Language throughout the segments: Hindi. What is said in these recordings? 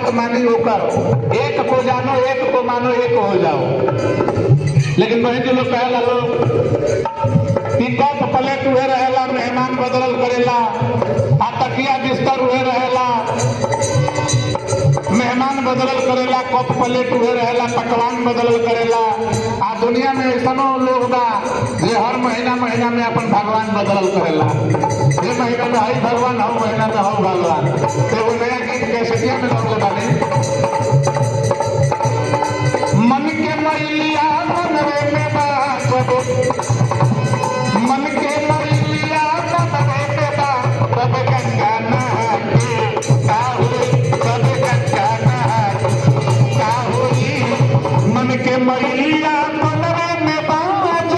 बात मानी होकर एक को जानो एक को मानो एक हो जाओ। लेकिन वही जो लोग कहला लोग कि कप प्लेट हुए रहेला, मेहमान बदल करेला, आ तकिया बिस्तर हुए रहेला, मेहमान बदल करेला, कप प्लेट हुए रहेला, पकवान बदल करेला। आ दुनिया में ऐसा लोग बा जे हर महीना महीना में अपन भगवान बदल करेला। ये महीना में हई भगवान, हर महीना में हौ भगवान। तो वो नया गीत कैसेटिया में लोग बानी, मन के मैलिया मनवे में बात, मन के मैलिया मनवे में बात, तब गंगा नहा के का हुई, तब गंगा नहा के का हुई। मन के मैलिया मनवे में बात,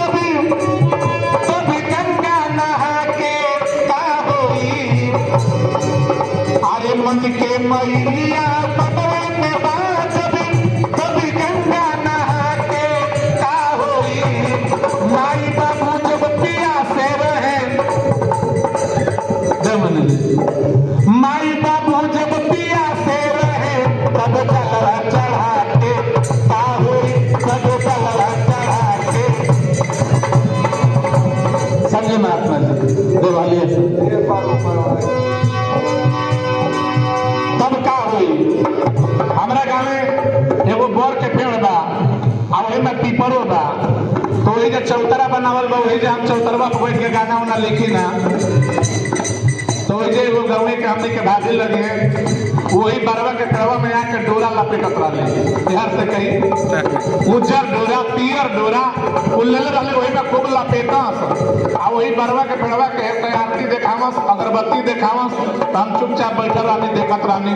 तब गंगा नहा के का हुई। अरे मन के मैलिया मनवे में बात, तब गंगा नहा के का होई। माई बाबू जब प्यासे रहे, माई बाबू जब प्यासे रहे, तब जलवा चढ़ा के का होई, तब जलवा चढ़ा के। समझे महात्मा जी देवालिया से तब का होई। हमरा गाँव में एगो बोर के पेड़ बा, आ वही में पीपरो बा। तो वही जो चौतरा बनावल बा, वही जो हम चौतरवा पर बैठ के गाना उना लिखी ना, तो वही जो एगो गाँव के हमने के भाजी लगे, वही बरवा के पेड़वा में आके डोरा लपेटत रहे। बिहार से कहीं उज्जर डोरा, पियर डोरा उल्लेले रहे, वही में खूब लपेटस। आ वही बरवा के पेड़वा के आरती देखावस, अगरबत्ती देखावस, तो हम चुपचाप बैठल रहनी, देखत रहनी।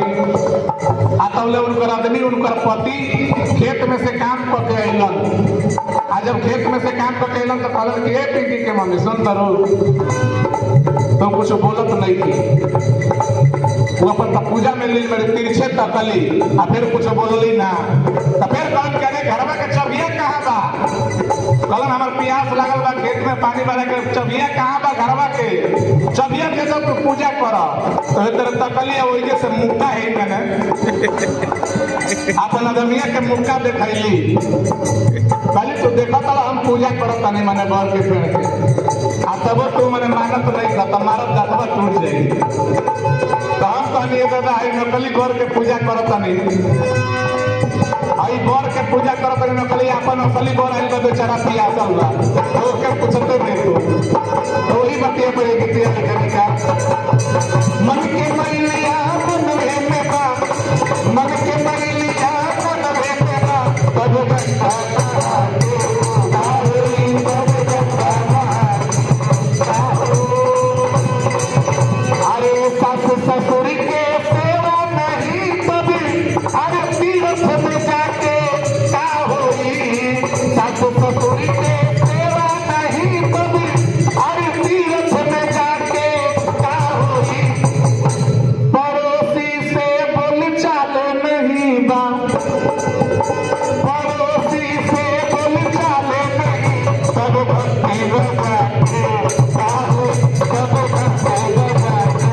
आ तब उनकर आदमी, उनकर पति खेत में से काम करके अलन। आ जब खेत में से काम करके अलन तो कहलन कि ए पिंकी के मम्मी सुन तरो, तो कुछ बोलत नहीं थी। वो अपन पूजा में लीन मेरे तिरछे तकली, आ फिर कुछ बोलली ना। तो फिर कहन कहने घरवा के चबिया कहाँ बा, कहलन हमार प्यास लागल बा, खेत में पानी भरे के चबिया कहाँ बा घरवा के, चबिया के जब तो पूजा कर। तो तेरे तकली वही से मुक्का है मैंने अपन अदमिया के मुक्का दिखैली, कहली तो देखा था हम पूजा करत नहीं मैंने बर के पेड़ के। आ तब तू मैंने मानत नहीं था, तो मारत दातवा टूट जाएगी। तो हम कहनी दादा आई नकली बर के पूजा करत नहीं, आई बर के पूजा करत नहीं, नकली अपन असली बर आई बेचारा पियासल बा, तो के पूछते नहीं तो वही बतिया पर एक गीतिया लिखने का। मन के मैलिया मनवे में बा, मन के मैलिया मनवे में बा, तब गंगा नहा के का होई, तब गंगा नहा के का होई। अरे सास ससुर के सेवा नहीं तभी, अरे तीर्थ में जाके का होई। सास ससुर के सेवा नहीं तभी, अरे तीर्थ में जाके का होई। पड़ोसी से बोल चाल नहीं बा, पड़ोसी से बोल चाल नहीं, तब भक्ति बजा के का होई, तब भक्ति बजा के।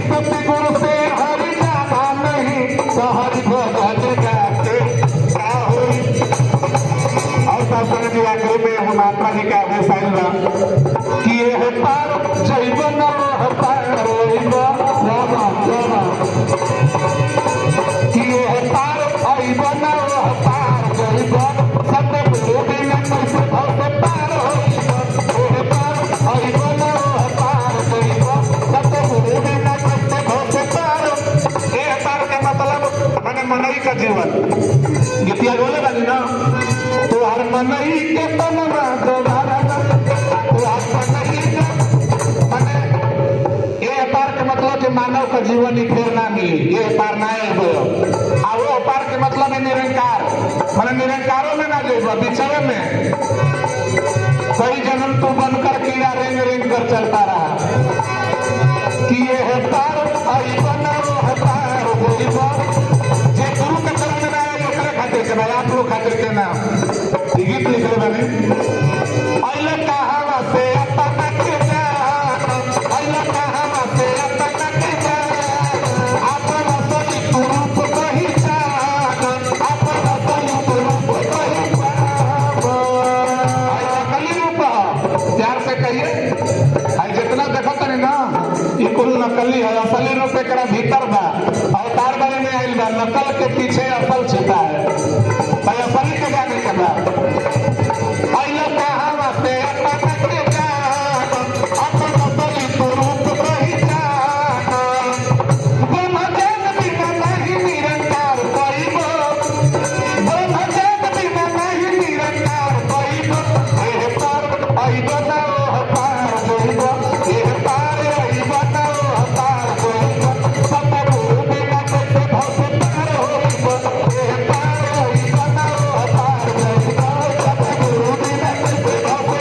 सतगुरु से हरि जाना नहीं, तो हरि भजन गाते का होई। और शास्त्र जी आखिर में हम महात्मा जी का आदेश आयल बा कि ये पार जैब न पार रोइब रामा रामा, कि ये पार आइब न पार जैब, सतगुरु बिना कैसे भव से पार होइब। ये पार आइब न पार जैब, सतगुरु बिना कैसे भव से पार। ये पार का मतलब माने मनई का जीवन गीतिया बोले वाली ना, तो हर मनई के तनवा दोबारा मानव का जीवन ही फिर ना मिली, ये पार ना हो। आ वो पार के मतलब है निरंकार, मैंने निरंकारों में ना जो बिछड़े में कई जन्म तू बनकर कीड़ा रेंग रेंग कर चलता रहा, कि ये है पार आई बना वो है पार होई बा। जे गुरु के चरण में आया ओकरे खातिर के भाई आप लोग खातिर के ना गीत लिखे बने। अइले कहां से अपना के जान, अइले कहां से अपना के जान, अपना एकरा भीतर बा अवतार बारे में आइल बा नकल के पीछे असल छिपा है भाई असल के जाने के बा पहले कहां वास्ते अपना के जान अपन असली स्वरूप पहचान ब्रह्मज्ञान बिना नहीं निरंकार पाइबो ब्रह्मज्ञान बिना नहीं निरंकार पाइबो ए पार आइबो ना ओ पार जोइबो ए पार आइबो ना ओ पार जोइबो सब गुरु बिना कैसे भव पार होइबो ए पार आइबो ना ओ पार जोइबो सब गुरु बिना कैसे भव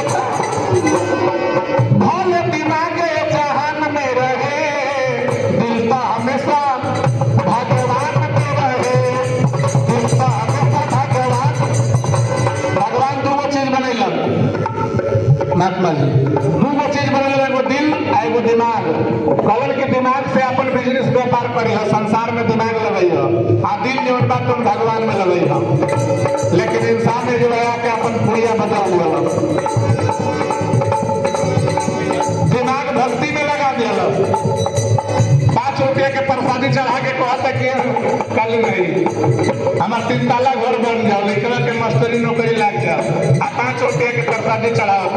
भले दिमागे जहान में रहे दिल तो हमेशा भगवान में रहे दिल तो हमेशा भगवान दो चीज बनैलन महात्मा जी दो चीज बनैलन एगो दिल आ एगो दिमाग कलर के दिमाग से अपन बिजनेस व्यापार करी है संसार में दिमाग लगई है आ दिल जो बात तुम भगवान में लगई है लेकिन इंसान ने जो है के अपन पुड़िया बदल दिया दिमाग भक्ति में लगा दिया 5 रुपये के प्रसादी चढ़ा के कहता कि कल नहीं हमार 3 ताला घर बन जाओ लेकिन के मस्तरी नौकरी लग जाओ आ 5 रुपये के प्रसादी चढ़ाओ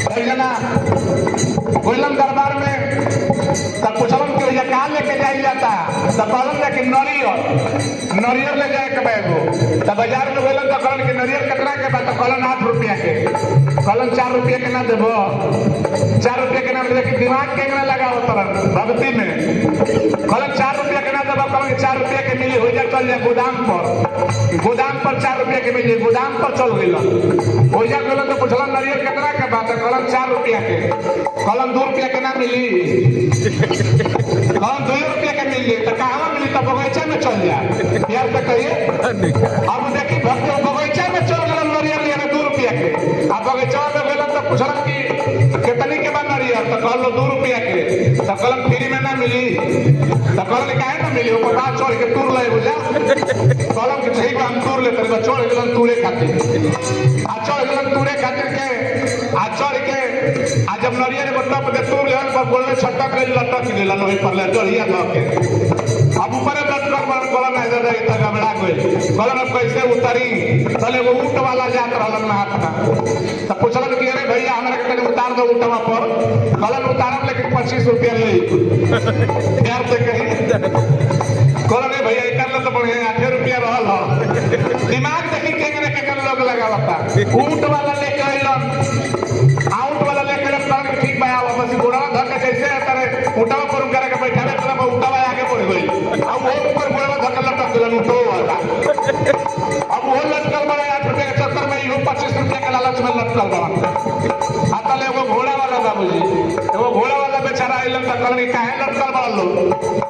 करी जना कोइलम दरबार में तब पूछलन कि ये कहाँ लेके जाई जाता तब कहलन कि नरियर ले जाए के बैगो तब बाजार में बोलन तो कहलन कि नरियर कितना के बात कहलन 8 रुपया के कहलन 4 रुपया के ना देबो 4 रुपया के ना लेकिन दिमाग के ना लगाओ तरन भक्ति में कहलन 4 रुपया के ना देबो कहलन 4 रुपया के मिली हो जा चल जा गोदाम पर 4 रुपया के मिली गोदाम पर चल गइलन हो जा कहलन तो पूछलन नरियर कितना के बात कहलन 4 रुपया के कहलन 2 रुपया के ना मिली कहलन 2 रुपया के मिली तो कहाँ मिली तो बगीचा में चल जा यार से कहिए अब देखी भक्त बगीचा में चल गए नरियर लिए 2 रुपया के अब बगीचा में गए तो पूछलन कि कितनी के बाद नरियर तो कहलो 2 रुपया के तो कहलन फ्री में ना मिली तो कहलन काहे ना मिली ऊपर बात छोड़ के तूर ले बुझा कहलन कि ठीक हम तूर लेते हैं छोड़ गलन तूरे खातिर आ छोड़ गलन तूरे खातिर के आ छोड़ के आ जब नरियर को टप दे तूर लेन पर बोलने छट्टा के लटक गेलन वही पर ले जड़िया ध के अब ऊपर लटकल पर कहलन इधर रही त गबड़ा गइल कहलन अब कैसे उतरी चले वो ऊंट वाला जात रहलन महात्मा तो पूछलन कि अरे भैया हमरा के तनी उतार दो ऊंटवा पर कहलन उतारम लेकिन 25 रुपया ले प्यार से कही कहलन भैया कर ले तो बढ़िया 8 रुपया रहल हो दिमाग देखी के लोग लगावता ऊंट वाला लेके अइलन आउट वाला लेके कहलन ठीक बा आओ बस घोड़ा धर के जैसे करे ऊंटवा पर करे के बैठावे तो ऊंटवा आगे बढ़ गई अब वो ऊपर घोड़ा धर के लटक गेलन ऊंटो वाला अब वो लटकल बड़ा 8 रुपया के चक्कर में इहो 25 रुपया के लालच में लटकल बड़ा आतले एगो घोड़ा वाला बाबूजी एगो घोड़ा वाला बेचारा आइलन त कहलन काहे लटकल बड़ा लो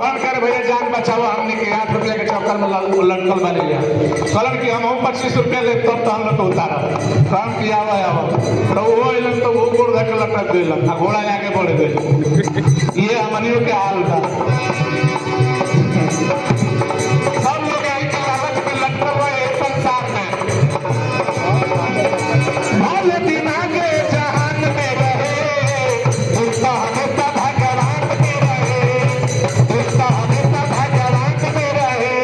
कौन करे भैया जान बचाओ हमने के 8 रुपया के चक्कर में लटकल बनी लिया कहलन कि हम 25 रुपया ले तब तो हम लोग उतारा कहन कि आवा तो वो आइलन तो वो गोड़ धर के लटक गइलन आ घोड़ा आगे बढ़ गइल ये हमनियों के हाल था सब लोग आई के लालच में लटकल हुए संसार में भले दिमागे जहान में रहे उसका हमेशा भगवान में रहे उसका हमेशा भगवान में रहे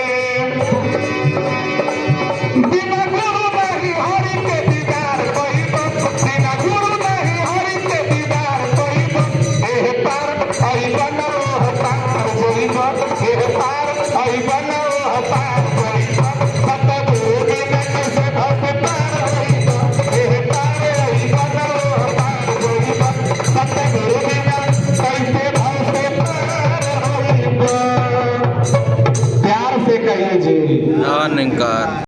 बिना गुरु नहीं हरि के दीदार कोई बिना गुरु नहीं हरि के दीदार कोई एह पार आई बनो पार कोई एह पार आई बनो पार